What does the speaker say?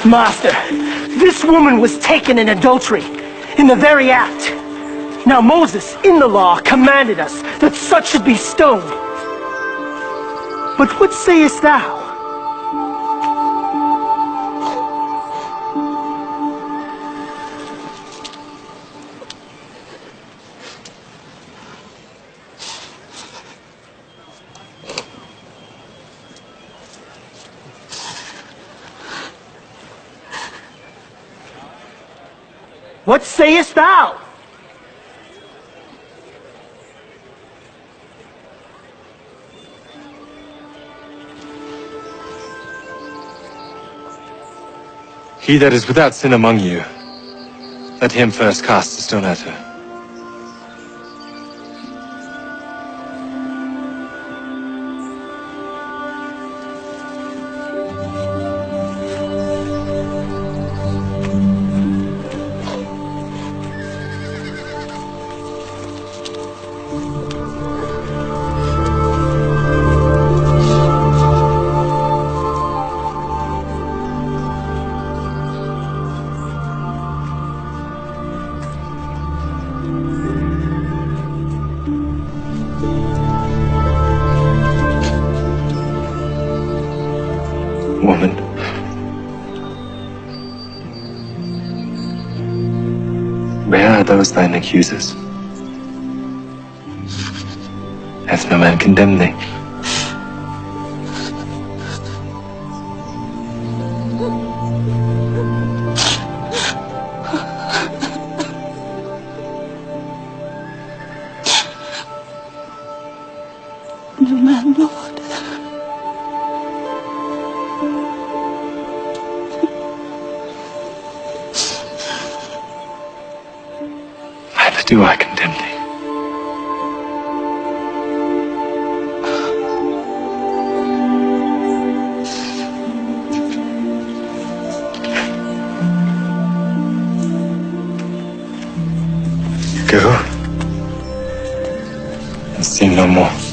Master, this woman was taken in adultery, in the very act. Now Moses, in the law, commanded us that such should be stoned. But what sayest thou? What sayest thou? He that is without sin among you, let him first cast a stone at her. Woman, where are those thine accusers? Hath no man condemned thee? No man, Lord. Neither do I condemn thee. Go and sin no more.